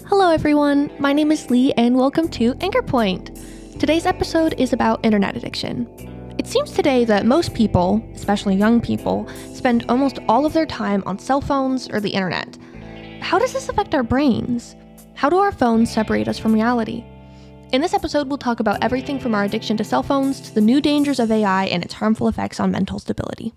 Hello everyone, my name is Lee and welcome to Anchor Point. Today's episode is about internet addiction. It seems today that most people, especially young people, spend almost all of their time on cell phones or the internet. How does this affect our brains? How do our phones separate us from reality? In this episode, we'll talk about everything from our addiction to cell phones to the new dangers of AI and its harmful effects on mental stability.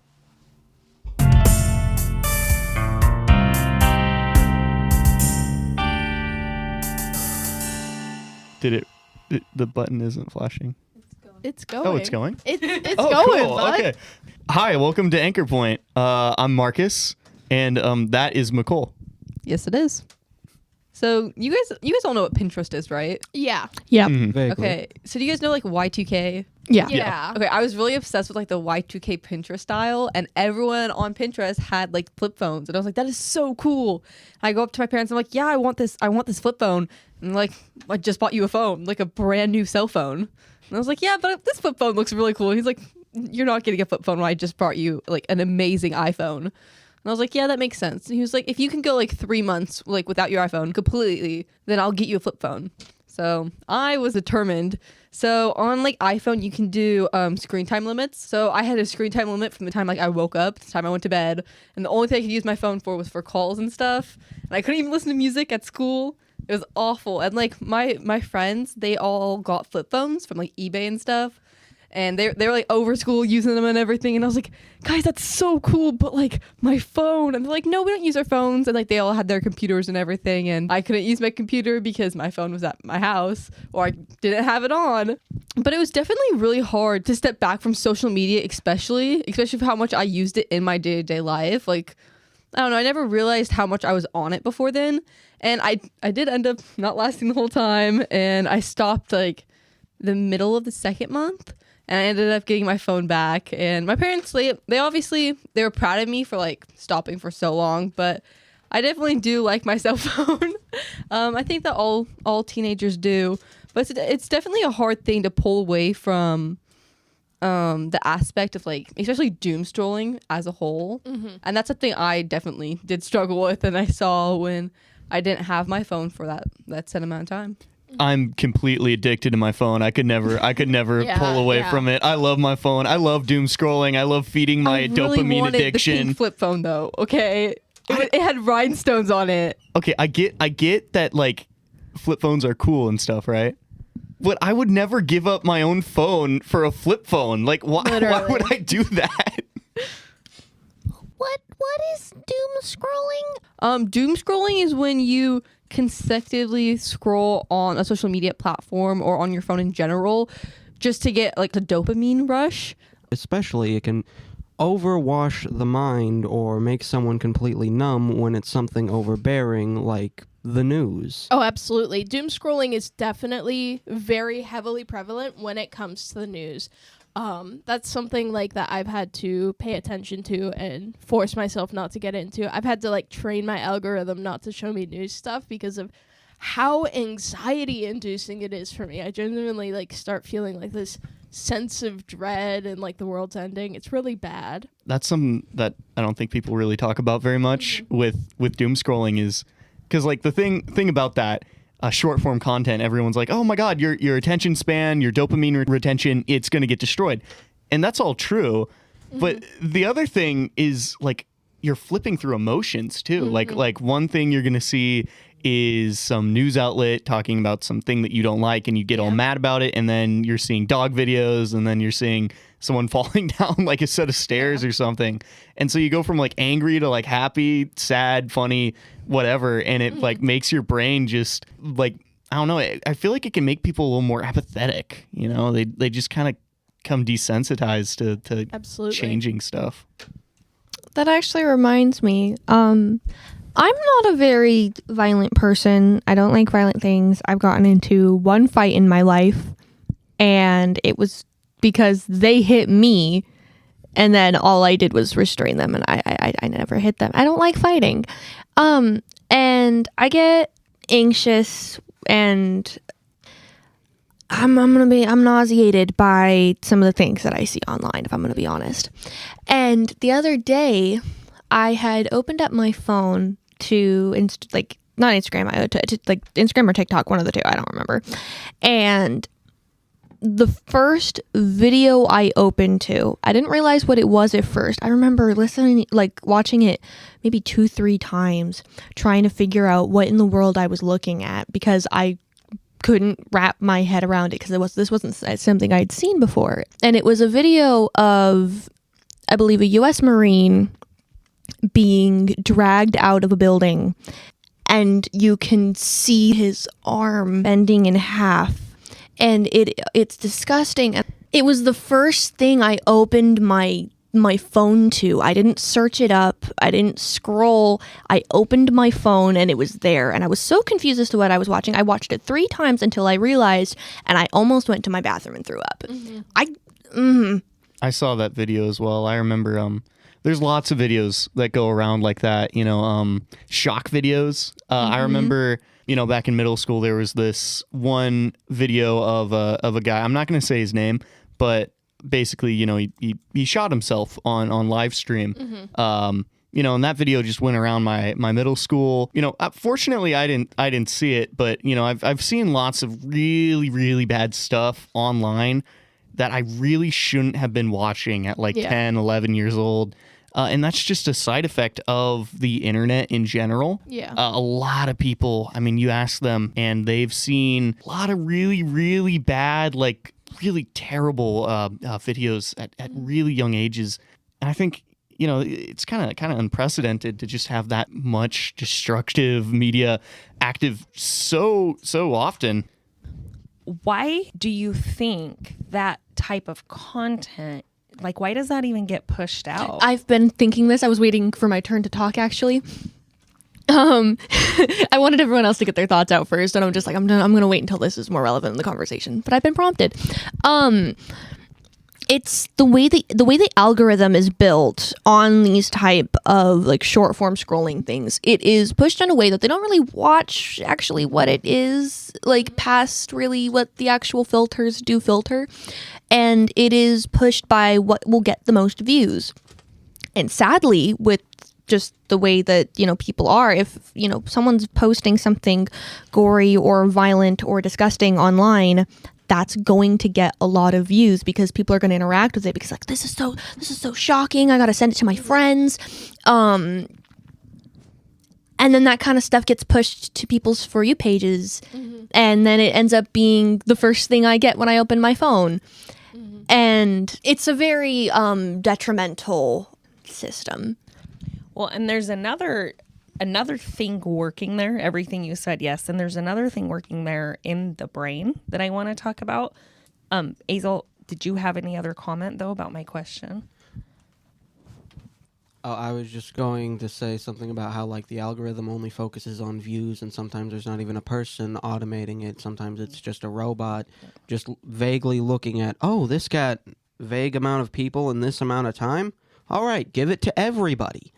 The button isn't flashing. It's going. Oh, it's going? It's Oh, going, cool. bud. Okay. Hi, welcome to Anchor Point. I'm Marcus, and that is McCole. Yes, it is. So you guys all know what Pinterest is, right? Yeah. Yeah. Mhm. Okay. So do you guys know like Y2K? Yeah. Yeah. Okay, I was really obsessed with like the Y2K Pinterest style, and everyone on Pinterest had like flip phones, and I was like, that is so cool. I go up to my parents, and I'm like, yeah, I want this flip phone, and like, I just bought you a phone, like a brand new cell phone, and I was like, yeah, but this flip phone looks really cool. He's like, you're not getting a flip phone when I just brought you like an amazing iPhone. And I was like, yeah, that makes sense. And he was like, if you can go like 3 months like without your iPhone completely, then I'll get you a flip phone. So I was determined. So on like iPhone, you can do screen time limits. So I had a screen time limit from the time like I woke up to the time I went to bed. And the only thing I could use my phone for was for calls and stuff. And I couldn't even listen to music at school. It was awful. And like my friends, they all got flip phones from like eBay and stuff. And they were like over school using them and everything. And I was like, guys, that's so cool. But like my phone. And they're like, no, we don't use our phones. And like they all had their computers and everything. And I couldn't use my computer because my phone was at my house or I didn't have it on. But it was definitely really hard to step back from social media, especially for how much I used it in my day-to-day life. Like, I don't know. I never realized how much I was on it before then. And I did end up not lasting the whole time. And I stopped like the middle of the second month. And I ended up getting my phone back. And my parents, they were proud of me for like stopping for so long. But I definitely do like my cell phone. I think that all teenagers do. But it's definitely a hard thing to pull away from the aspect of like, especially doom scrolling as a whole. Mm-hmm. And that's something I definitely did struggle with. And I saw when I didn't have my phone for that set amount of time. I'm completely addicted to my phone. I could never Yeah, pull away yeah. from it. I love my phone. I love doom scrolling. I love feeding my I really dopamine wanted addiction. the pink flip phone though. Okay, it had rhinestones on it. Okay, I get that like flip phones are cool and stuff, right? But I would never give up my own phone for a flip phone. Like, why would I do that? What is doom scrolling? Doom scrolling is when you consecutively scroll on a social media platform or on your phone in general just to get like the dopamine rush. Especially, it can overwash the mind or make someone completely numb when it's something overbearing like the news. Oh, absolutely. Doom scrolling is definitely very heavily prevalent when it comes to the news. That's something like that I've had to pay attention to and force myself not to get into. I've had to like train my algorithm not to show me news stuff because of how anxiety inducing it is for me. I genuinely like start feeling like this sense of dread and like the world's ending. It's really bad. That's something that I don't think people really talk about very much with doom scrolling is because like the thing about that short form content, everyone's like, oh my God, your attention span, your dopamine retention, it's going to get destroyed. And that's all true. Mm-hmm. But the other thing is like you're flipping through emotions too. Mm-hmm. Like one thing you're going to see is some news outlet talking about something that you don't like and you get all mad about it. And then you're seeing dog videos and then you're seeing someone falling down like a set of stairs or something. And so you go from like angry to like happy, sad, funny, whatever. And it like makes your brain just like, I don't know. I feel like it can make people a little more apathetic. You know, they just kind of come desensitized to Absolutely. changing stuff. That actually reminds me. I'm not a very violent person. I don't like violent things. I've gotten into one fight in my life, and it was because they hit me, and then all I did was restrain them, and I never hit them. I don't like fighting. And I get anxious, and I'm nauseated by some of the things that I see online, if I'm going to be honest. And the other day, I had opened up my phone to not Instagram, like Instagram or TikTok, one of the two, I don't remember. And the first video I opened to, I didn't realize what it was at first. I remember listening, like watching it maybe 2-3 times, trying to figure out what in the world I was looking at, because I couldn't wrap my head around it, because this wasn't something I'd seen before. And it was a video of, I believe, a U.S. Marine being dragged out of a building, and you can see his arm bending in half, and it's disgusting. It was the first thing I opened my phone to. I didn't search it up. I didn't scroll. I opened my phone and it was there. And I was so confused as to what I was watching. I watched it 3 times until I realized, and I almost went to my bathroom and threw up. I saw that video as well. I remember there's lots of videos that go around like that, shock videos. I remember, back in middle school, there was this one video of a guy. I'm not going to say his name, but basically, he shot himself on live stream. And that video just went around my middle school. Fortunately, I didn't see it, but I've seen lots of really, really bad stuff online that I really shouldn't have been watching at 10, 11 years old. And that's just a side effect of the internet in general. Yeah. A lot of people, you ask them, and they've seen a lot of really, really bad, really terrible videos at really young ages. And I think, it's kind of unprecedented to just have that much destructive media active so often. Why do you think that type of content, why does that even get pushed out? I've been thinking this. I was waiting for my turn to talk, actually. I wanted everyone else to get their thoughts out first, and I'm just like, I'm gonna wait until this is more relevant in the conversation. But I've been prompted. It's the way the algorithm is built on these type of short form scrolling things. It is pushed in a way that they don't really watch actually what it is, past really what the actual filters do filter, and it is pushed by what will get the most views. And sadly, with just the way that people are, if someone's posting something gory or violent or disgusting online, that's going to get a lot of views, because people are going to interact with it, because this is so shocking, I gotta send it to my friends, and then that kind of stuff gets pushed to people's For You pages, and then it ends up being the first thing I get when I open my phone. And it's a very detrimental system. Well, and there's another thing working there. Everything you said, yes. And there's another thing working there in the brain that I want to talk about. Azel, did you have any other comment, though, about my question? Oh, I was just going to say something about how the algorithm only focuses on views, and sometimes there's not even a person automating it. Sometimes it's just a robot just vaguely looking at, oh, this got vague amount of people in this amount of time. All right, give it to everybody.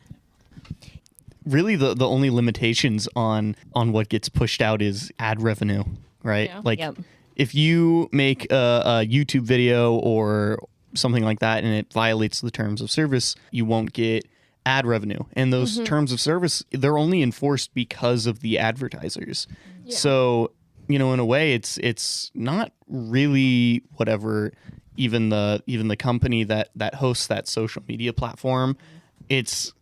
Really, the only limitations on what gets pushed out is ad revenue, right? Yeah. If you make a YouTube video or something like that and it violates the terms of service, you won't get ad revenue. And those terms of service, they're only enforced because of the advertisers. Yeah. So, in a way, it's not really whatever even the company that hosts that social media platform. It's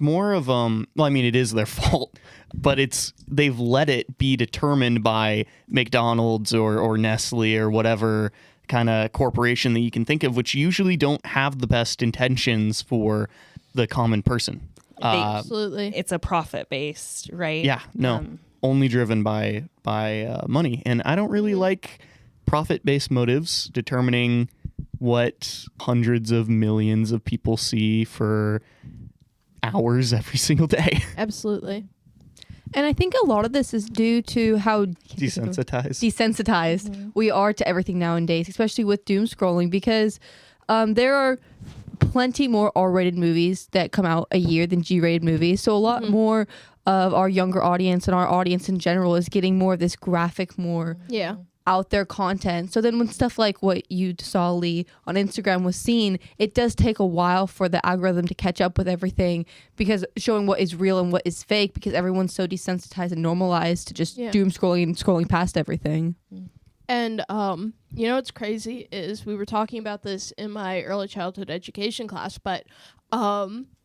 more of it is their fault, but they've let it be determined by McDonald's or Nestle or whatever kind of corporation that you can think of, which usually don't have the best intentions for the common person. Absolutely. It's a profit based, right? Yeah, no, only driven by money, and I don't really like profit based motives determining what hundreds of millions of people see for hours every single day. Absolutely. And I think a lot of this is due to how desensitized we are to everything nowadays, especially with doom scrolling, because there are plenty more R-rated movies that come out a year than G-rated movies. So a lot more of our younger audience and our audience in general is getting more of this graphic, more Yeah. out there content. So then when stuff like what you saw, Lee, on Instagram was seen, it does take a while for the algorithm to catch up with everything, because showing what is real and what is fake, because everyone's so desensitized and normalized to just doom scrolling and scrolling past everything. And you know what's crazy is we were talking about this in my early childhood education class, but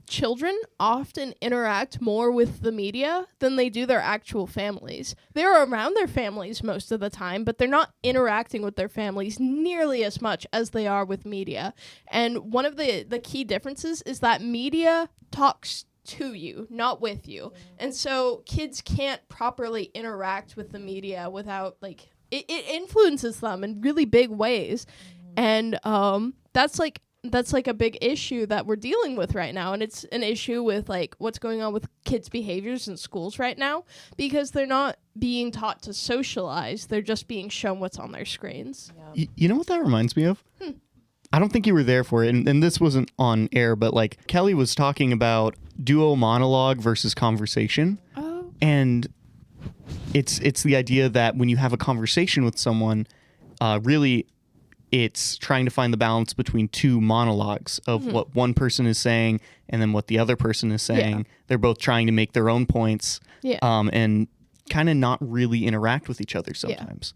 children often interact more with the media than they do their actual families. They're around their families most of the time, but they're not interacting with their families nearly as much as they are with media. And one of the key differences is that media talks to you, not with you. And so kids can't properly interact with the media without, like, it influences them in really big ways. And that's like a big issue that we're dealing with right now. And it's an issue with like what's going on with kids' behaviors in schools right now, because they're not being taught to socialize. They're just being shown what's on their screens. You know what that reminds me of? I don't think you were there for it, and this wasn't on air, but like Kelly was talking about duo monologue versus conversation. Oh. And it's the idea that when you have a conversation with someone, really it's trying to find the balance between two monologues of what one person is saying and then what the other person is saying. Yeah. They're both trying to make their own points, Yeah. and kind of not really interact with each other sometimes.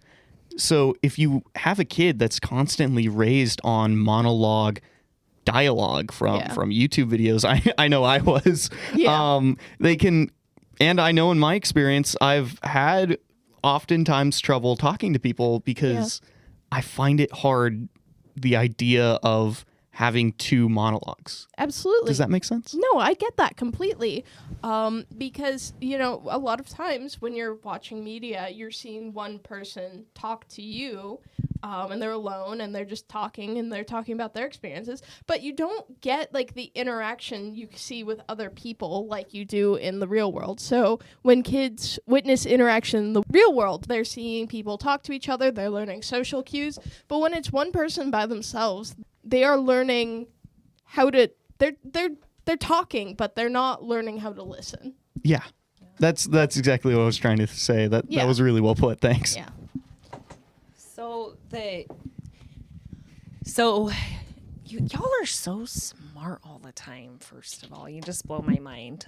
So if you have a kid that's constantly raised on monologue dialogue from YouTube videos, I know I was, they can, and I know in my experience, I've had oftentimes trouble talking to people because I find it hard, the idea of having two monologues. Absolutely. Does that make sense? No, I get that completely. Because, you know, a lot of times when you're watching media, you're seeing one person talk to you, and they're alone and they're just talking and they're talking about their experiences. But you don't get like the interaction you see with other people like you do in the real world. So when kids witness interaction in the real world, they're seeing people talk to each other, they're learning social cues. But when it's one person by themselves, they are learning how to they're talking, but they're not learning how to listen. Yeah. That's exactly what I was trying to say. That was really well put. Thanks. Yeah. So y'all are so smart all the time. First of all, you just blow my mind.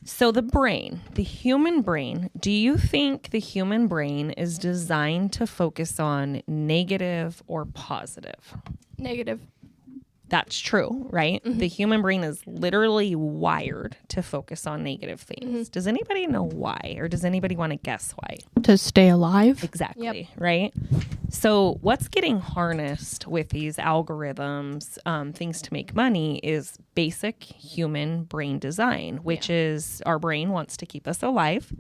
So the brain, the human brain, do you think the human brain is designed to focus on negative or positive? Negative. That's true, right? The human brain is literally wired to focus on negative things. Does anybody know why? Or does anybody want to guess why? To stay alive. Exactly, right? So what's getting harnessed with these algorithms, things to make money, is basic human brain design, which is our brain wants to keep us alive.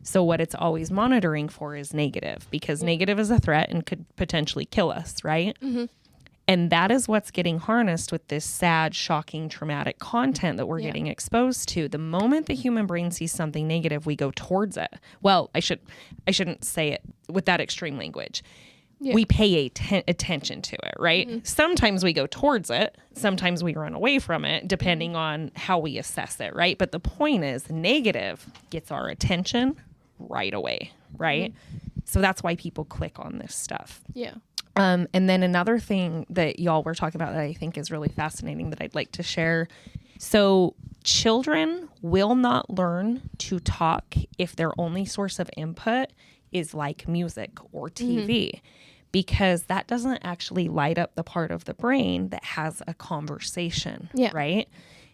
So what it's always monitoring for is negative, because negative is a threat and could potentially kill us, right? And that is what's getting harnessed with this sad, shocking, traumatic content that we're getting exposed to. The moment the human brain sees something negative, we go towards it. Well, I shouldn't say it with that extreme language. We pay attention to it, right? Sometimes we go towards it. Sometimes we run away from it, depending on how we assess it, right? But the point is, negative gets our attention right away, right? So that's why people click on this stuff. Yeah. And then another thing that y'all were talking about that I think is really fascinating that I'd like to share. So children will not learn to talk if their only source of input is like music or TV, because that doesn't actually light up the part of the brain that has a conversation, right?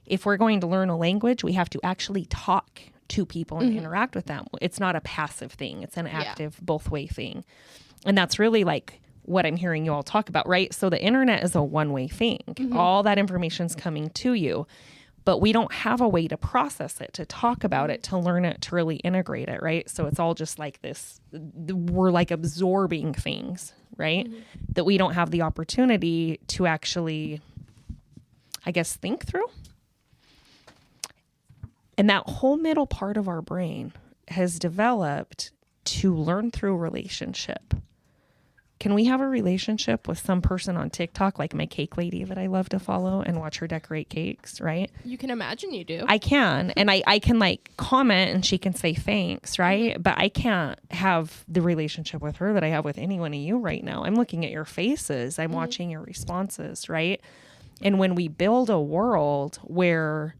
If we're going to learn a language, we have to actually talk to people and interact with them. It's not a passive thing. It's an active both way thing. And that's really like what I'm hearing you all talk about, right? So the internet is a one-way thing. All that information's coming to you, but we don't have a way to process it, to talk about it, to learn it, to really integrate it, right? So it's all just like this, we're like absorbing things, right? That we don't have the opportunity to actually, I guess, think through. And that whole middle part of our brain has developed to learn through relationship. can we have a relationship with some person on TikTok, like my cake lady that I love to follow and watch her decorate cakes, right? You can imagine you do. I can. And I can like comment and she can say thanks, right? But I can't have the relationship with her that I have with any one of you right now. I'm looking at your faces, I'm watching your responses, right? And when we build a world where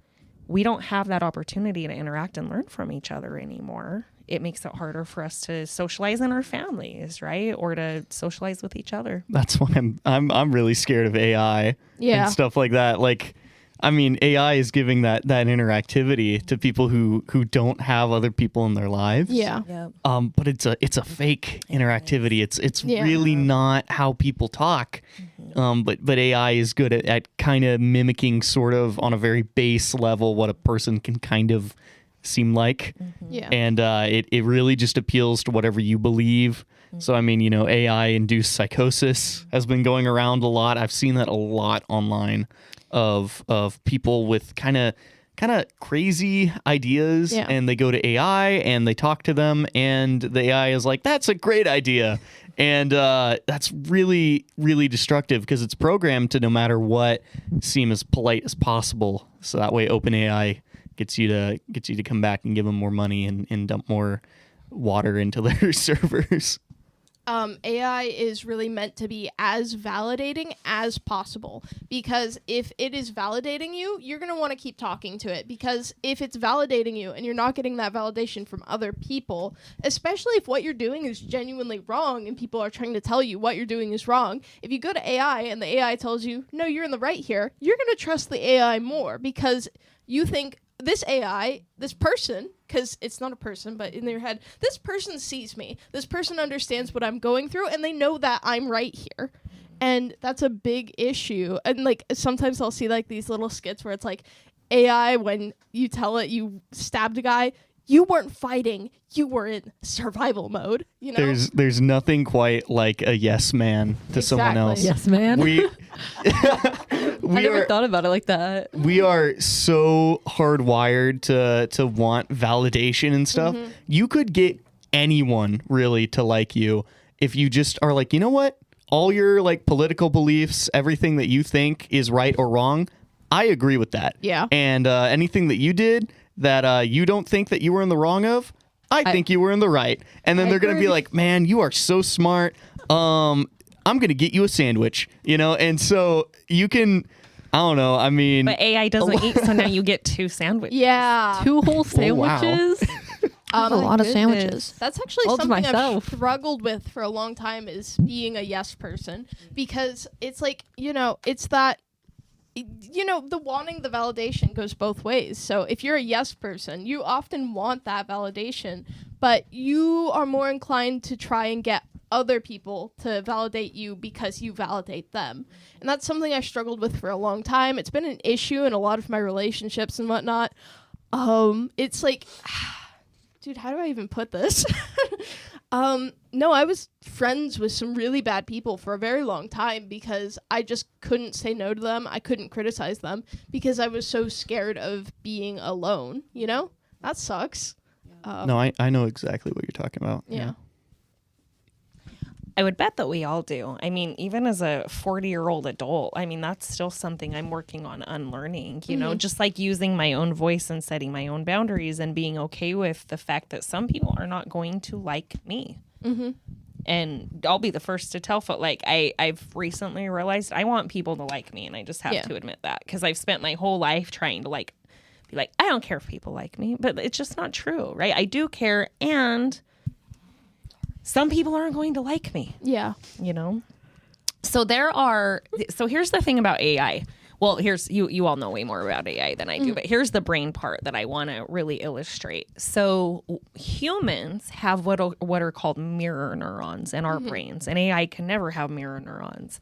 we don't have that opportunity to interact and learn from each other anymore, it makes it harder for us to socialize in our families, right? Or to socialize with each other. That's why I'm really scared of AI Yeah. and stuff like that. Like, I mean, AI is giving that interactivity to people who don't have other people in their lives. Yeah. But it's a fake interactivity. It's Yeah. really not how people talk. But AI is good at kind of mimicking sort of on a very base level what a person can kind of seem like. Yeah. And it really just appeals to whatever you believe. So, I mean, AI-induced psychosis has been going around a lot. I've seen that a lot online of people with kind of crazy ideas, Yeah. and they go to AI and they talk to them, and the AI is like, that's a great idea. And that's really, really destructive because it's programmed to, no matter what, seem as polite as possible. So that way OpenAI gets you to come back and give them more money and dump more water into their servers. AI is really meant to be as validating as possible, because if it is validating you, you're going to want to keep talking to it, because if it's validating you and you're not getting that validation from other people, especially if what you're doing is genuinely wrong and people are trying to tell you what you're doing is wrong, if you go to AI and the AI tells you, no, you're in the right here, you're going to trust the AI more, because you think this AI, this person, because it's not a person, but in their head, this person sees me. This person understands what I'm going through, and they know that I'm right here. And that's a big issue. And, like, sometimes I'll see, like, these little skits where it's like, AI, when you tell it you stabbed a guy, you weren't fighting. You were in survival mode, you know? There's nothing quite like a yes man to someone Exactly. else. Yes, man. We I never thought about it like that. we are so hardwired to want validation and stuff. Mm-hmm. You could get anyone really to like you if you just are like, you know what? All your like political beliefs, everything that you think is right or wrong, I agree with that. Yeah. And anything that you did that you don't think that you were in the wrong of, I think you were in the right. And then I they're going to be agree. like, man, you are so smart. I'm going to get you a sandwich, And so you can, I don't know. I mean, But AI doesn't eat, so now you get 2 sandwiches. Yeah. 2 whole Oh, wow. sandwiches. That's a lot of sandwiches. That's actually All to something myself. I've struggled with for a long time, is being a yes person, because it's like, it's that, the wanting the validation goes both ways. So if you're a yes person, you often want that validation, but you are more inclined to try and get other people to validate you because you validate them. And that's something I struggled with for a long time. It's been an issue in a lot of my relationships and whatnot. It's like, dude, how do I even put this? No, I was friends with some really bad people for a very long time because I just couldn't say no to them. I couldn't criticize them because I was so scared of being alone, That sucks. no, I know exactly what you're talking about. Yeah. I would bet that we all do. I mean, even as a 40-year-old adult, I mean, that's still something I'm working on unlearning, just like using my own voice and setting my own boundaries and being okay with the fact that some people are not going to like me. Mm-hmm. And I'll be the first to tell, I've recently realized I want people to like me, and I just have Yeah. to admit that, because I've spent my whole life trying to be like, I don't care if people like me, but it's just not true, right? I do care, and some people aren't going to like me. Yeah. So here's the thing about AI. Well, you all know way more about AI than I do, but here's the brain part that I want to really illustrate. So humans have what are called mirror neurons in our brains, and AI can never have mirror neurons.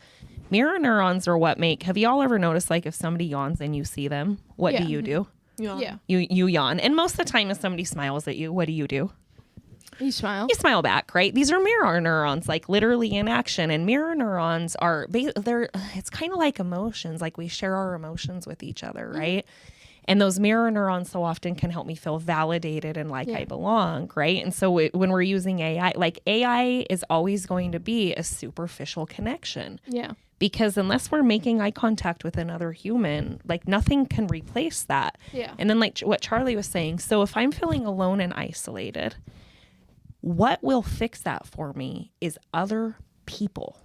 Mirror neurons are what have you all ever noticed, like, if somebody yawns and you see them, what Yeah. do you do? Yeah. You yawn. And most of the time, if somebody smiles at you, what do? You smile. You smile back, right? These are mirror neurons, like literally in action. And mirror neurons it's kind of like emotions, like we share our emotions with each other, right? And those mirror neurons so often can help me feel validated and like I belong, right? And so when we're using AI, like AI is always going to be a superficial connection. Yeah. Because unless we're making eye contact with another human, like nothing can replace that. Yeah. And then like what Charlie was saying, so if I'm feeling alone and isolated, what will fix that for me is other people,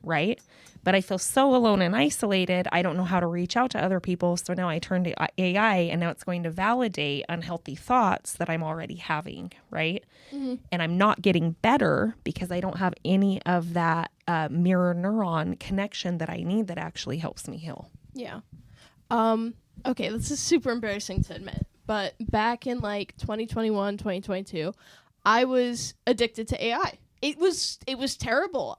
right? But I feel so alone and isolated, I don't know how to reach out to other people. So now I turn to AI, and now it's going to validate unhealthy thoughts that I'm already having, right? And I'm not getting better because I don't have any of that mirror neuron connection that I need that actually helps me heal. Yeah. Okay, this is super embarrassing to admit, but back in like 2021, 2022, I was addicted to AI. It was terrible.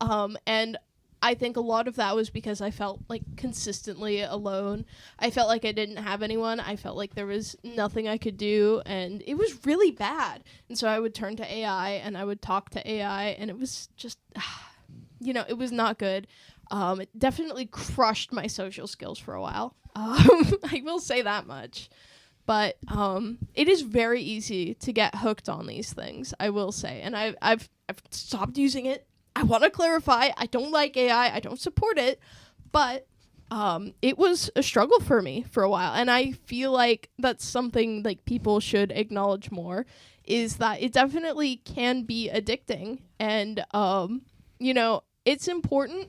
And I think a lot of that was because I felt like consistently alone. I felt like I didn't have anyone. I felt like there was nothing I could do, and it was really bad. And so I would turn to AI and I would talk to AI, and it was just, it was not good. It definitely crushed my social skills for a while. I will say that much. But it is very easy to get hooked on these things, I will say. And I've stopped using it. I want to clarify, I don't like AI. I don't support it. But it was a struggle for me for a while. And I feel like that's something like people should acknowledge more, is that it definitely can be addicting. And, it's important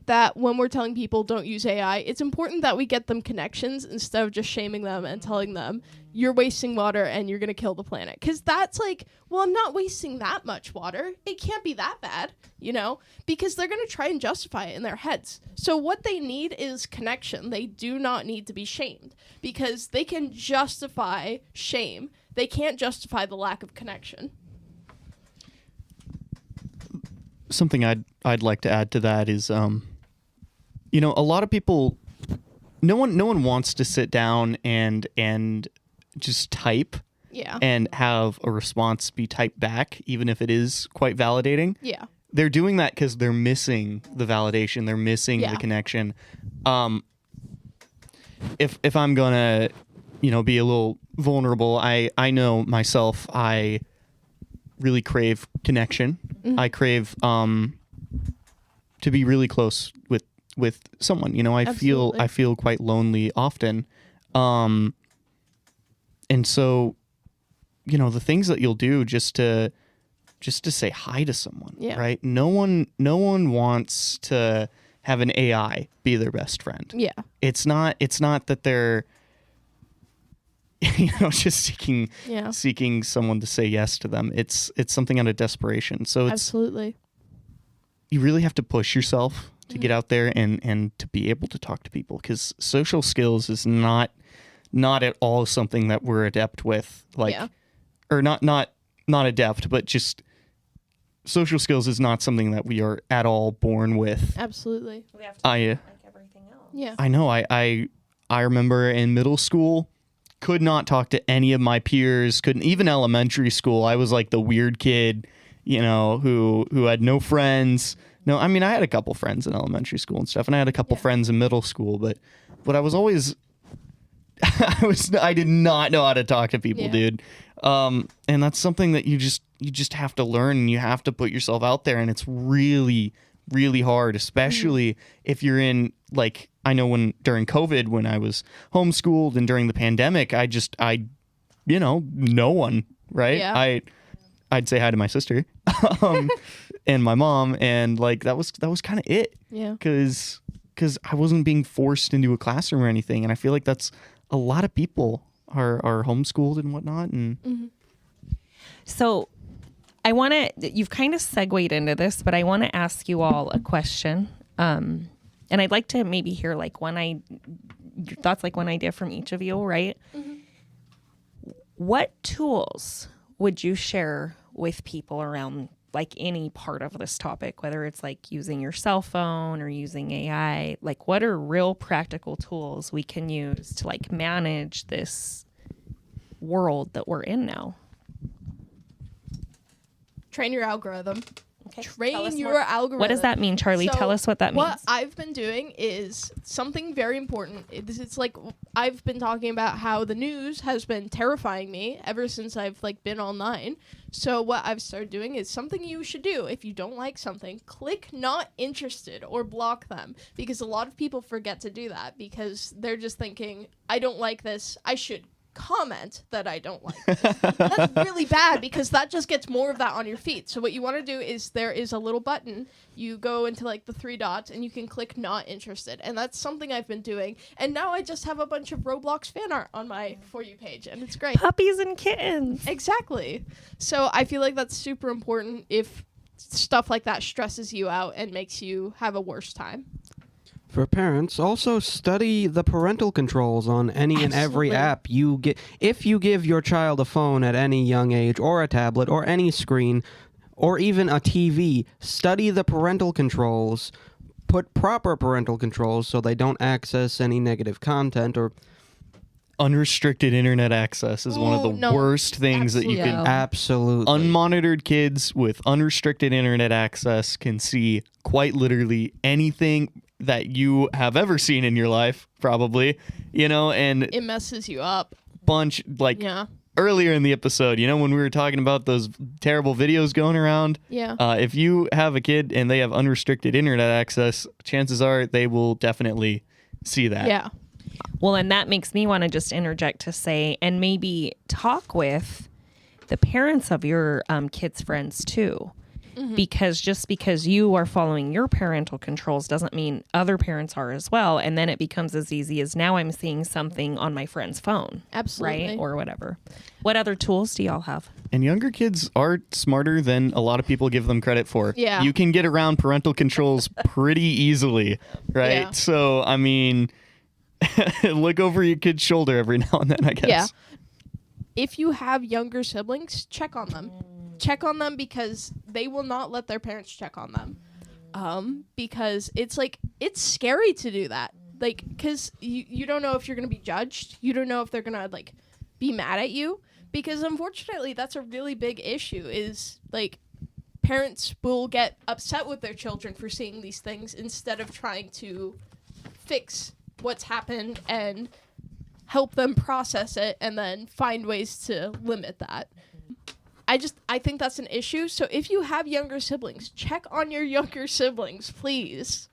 that when we're telling people don't use AI, it's important that we get them connections instead of just shaming them and telling them you're wasting water and you're going to kill the planet. Because that's like, well, I'm not wasting that much water. It can't be that bad, because they're going to try and justify it in their heads. So what they need is connection. They do not need to be shamed, because they can justify shame. They can't justify the lack of connection. Something I'd like to add to that is, a lot of people, no one wants to sit down and just type and have a response be typed back, even if it is quite validating. Yeah. They're doing that because they're missing the validation. They're missing the connection. If I'm gonna, be a little vulnerable, I know myself, I really crave connection. I crave to be really close with someone. I feel quite lonely often. And so, the things that you'll do just to say hi to someone, right? No one wants to have an AI be their best friend. Yeah. It's not that they're just seeking someone to say yes to them. It's something out of desperation. So it's absolutely, you really have to push yourself to get out there and to be able to talk to people, because social skills is not at all something that we're adept with, or not adept, but just social skills is not something that we are at all born with. Absolutely. We have to like everything else. Yeah. I know. I remember in middle school, could not talk to any of my peers. Couldn't even elementary school. I was like the weird kid, who had no friends. No, I mean, I had a couple friends in elementary school and stuff, and I had a couple friends in middle school, but I was always, I did not know how to talk to people, dude. And that's something that you just have to learn, and you have to put yourself out there, and it's really, really hard, especially if you're in, like, I know during COVID, when I was homeschooled and during the pandemic, no one, right? Yeah. I'd say hi to my sister, and my mom, and like that was kind of it. Yeah. Because I wasn't being forced into a classroom or anything, and I feel like that's a lot of people are homeschooled and whatnot, and So you've kind of segued into this, but I want to ask you all a question. And I'd like to maybe hear your thoughts, like one idea from each of you, right? Mm-hmm. What tools would you share with people around like any part of this topic, whether it's like using your cell phone or using AI? Like, what are real practical tools we can use to like manage this world that we're in now? Train your algorithm. Train your algorithm. What does that mean, Charlie? So Tell us what that What means. I've been doing is something very important. It's like I've been talking about how the news has been terrifying me ever since I've like been online. So what I've started doing is something you should do. If you don't like something, click not interested or block them, because a lot of people forget to do that because they're just thinking, I don't like this, I should comment that I don't like this. That's really bad because that just gets more of that on your feed. So what you want to do is there is a little button. You go into like the 3 dots and you can click not interested. And that's something I've been doing. And now I just have a bunch of Roblox fan art on my For You page and it's great. Puppies and kittens. Exactly. So I feel like that's super important if stuff like that stresses you out and makes you have a worse time. For parents, also study the parental controls on any and every Absolutely. app you get. If you give your child a phone at any young age, or a tablet, or any screen, or even a TV, study the parental controls. Put proper parental controls so they don't access any negative content or Unrestricted internet access is one of the Ooh, no. worst things that you Absolutely. can. absolutely. Unmonitored kids with unrestricted internet access can see quite literally anything that you have ever seen in your life, probably, and It messes you up. bunch like Yeah. earlier in the episode, when we were talking about those terrible videos going around. Yeah. If you have a kid and they have unrestricted internet access, chances are they will definitely see that. Yeah. Well, and that makes me want to just interject to say, and maybe talk with the parents of your kids' friends too. Because just because you are following your parental controls doesn't mean other parents are as well. And then it becomes as easy as now I'm seeing something on my friend's phone. Absolutely. Right? Or whatever. What other tools do y'all have? And younger kids are smarter than a lot of people give them credit for. Yeah. You can get around parental controls pretty easily, right? Yeah. So, I mean, look over your kid's shoulder every now and then, I guess. Yeah. If you have younger siblings, check on them. Check on them because they will not let their parents check on them. Because it's scary to do that. Like, because you don't know if you're going to be judged. You don't know if they're going to, like, be mad at you. Because, unfortunately, that's a really big issue is, like, parents will get upset with their children for seeing these things instead of trying to fix what's happened and help them process it and then find ways to limit that. I think that's an issue. So if you have younger siblings, check on your younger siblings, please.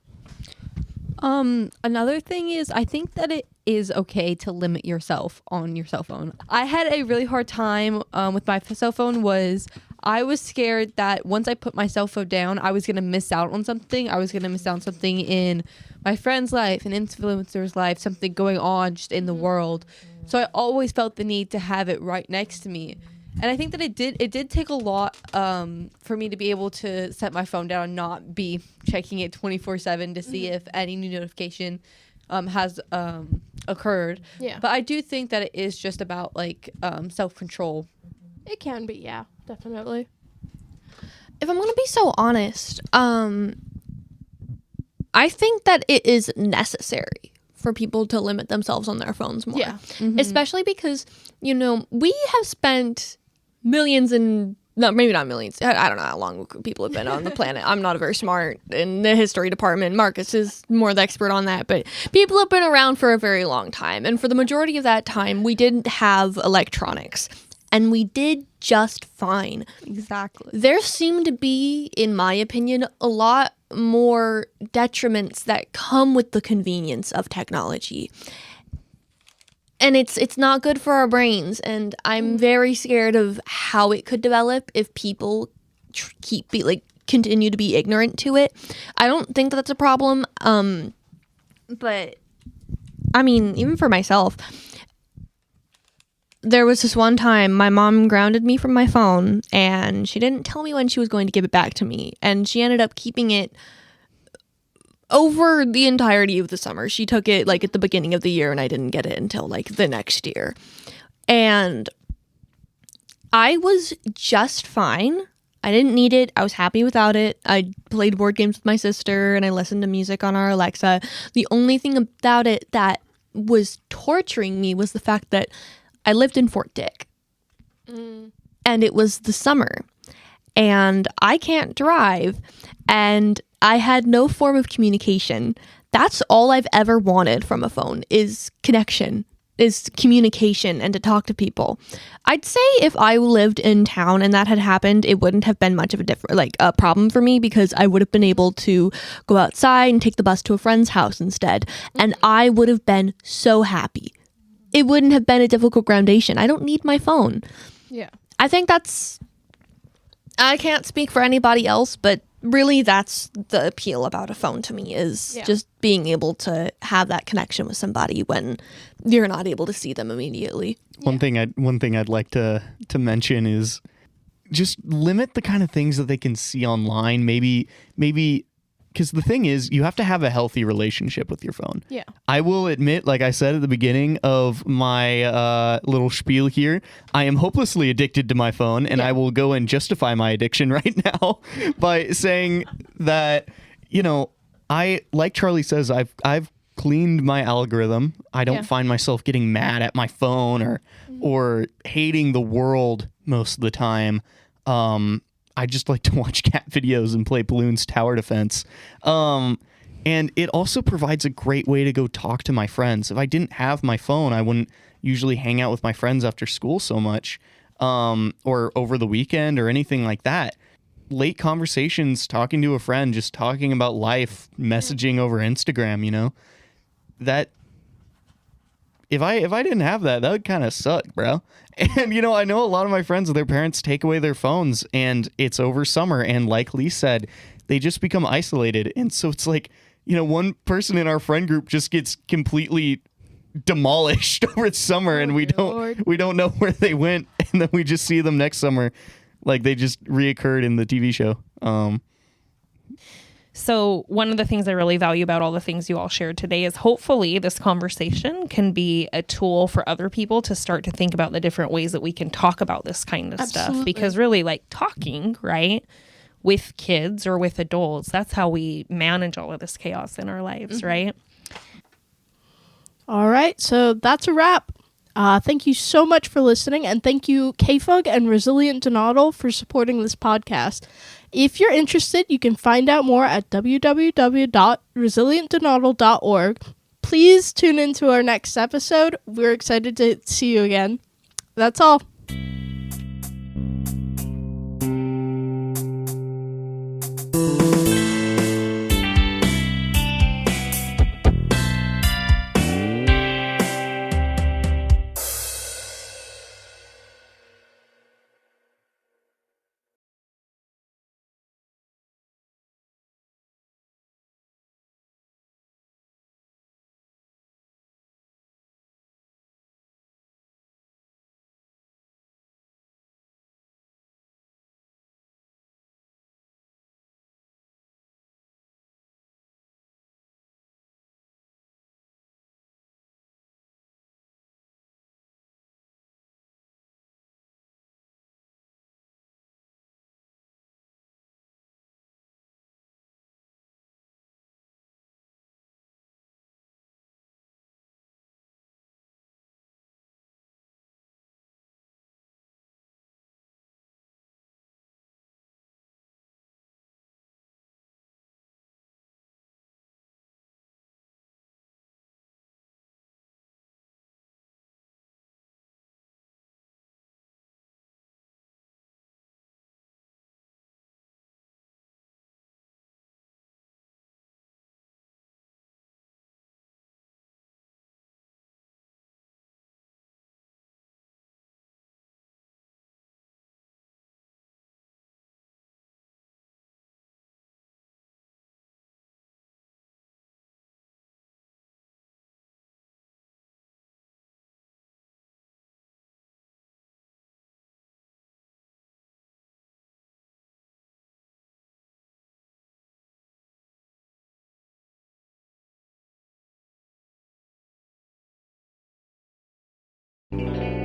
Another thing is I think that it is okay to limit yourself on your cell phone. I had a really hard time with my cell phone was I was scared that once I put my cell phone down, I was going to miss out on something. I was going to miss out on something in my friend's life, an influencer's life, something going on just in the world. So I always felt the need to have it right next to me. And I think that it did take a lot for me to be able to set my phone down and not be checking it 24/7 to see if any new notification has occurred. Yeah. But I do think that it is just about like self-control. It can be, yeah, definitely. If I'm going to be so honest, I think that it is necessary for people to limit themselves on their phones more. Yeah. Especially because, we have spent millions and no, maybe not millions. I don't know how long people have been on the planet. I'm not very smart in the history department. Marcus is more the expert on that. But people have been around for a very long time. And for the majority of that time, we didn't have electronics. And we did just fine. Exactly. There seem to be, in my opinion, a lot more detriments that come with the convenience of technology. And it's not good for our brains, and I'm very scared of how it could develop if people continue to be ignorant to it. I don't think that's a problem, but I mean, even for myself, there was this one time my mom grounded me from my phone, and she didn't tell me when she was going to give it back to me, and she ended up keeping it over the entirety of the summer. She took it like at the beginning of the year and I didn't get it until like the next year. And I was just fine. I didn't need it. I was happy without it. I played board games with my sister and I listened to music on our Alexa. The only thing about it that was torturing me was the fact that I lived in Fort Dick. And it was the summer. and I can't drive, and I had no form of communication. That's all I've ever wanted from a phone is connection, is communication, and to talk to people. I'd say if I lived in town and that had happened, it wouldn't have been much of a problem for me, because I would have been able to go outside and take the bus to a friend's house instead, and I would have been so happy. It wouldn't have been a difficult groundation. I don't need my phone. Yeah. I think I can't speak for anybody else, but really that's the appeal about a phone to me, is just being able to have that connection with somebody when you're not able to see them immediately. One thing I'd like to mention is just limit the kind of things that they can see online. Maybe because the thing is, you have to have a healthy relationship with your phone. Yeah. I will admit, like I said at the beginning of my little spiel here, I am hopelessly addicted to my phone, and I will go and justify my addiction right now by saying that, I, like Charlie says, I've cleaned my algorithm. I don't find myself getting mad at my phone or hating the world most of the time. I just like to watch cat videos and play Bloons Tower Defense. And it also provides a great way to go talk to my friends. If I didn't have my phone, I wouldn't usually hang out with my friends after school so much, or over the weekend or anything like that. Late conversations, talking to a friend, just talking about life, messaging over Instagram, that if I didn't have that would kind of suck, bro. And, I know a lot of my friends, their parents take away their phones and it's over summer. And like Lee said, they just become isolated. And so it's like, one person in our friend group just gets completely demolished over summer, and we don't know where they went. And then we just see them next summer. Like they just reoccurred in the TV show. So one of the things I really value about all the things you all shared today is hopefully this conversation can be a tool for other people to start to think about the different ways that we can talk about this kind of stuff. Because really, like, talking, right, with kids or with adults, that's how we manage all of this chaos in our lives, right? All right, so that's a wrap. Thank you so much for listening, and thank you, KFUG and Resilient Donato, for supporting this podcast. If you're interested, you can find out more at www.resilientdonato.org. Please tune into our next episode. We're excited to see you again. That's all. Thank you.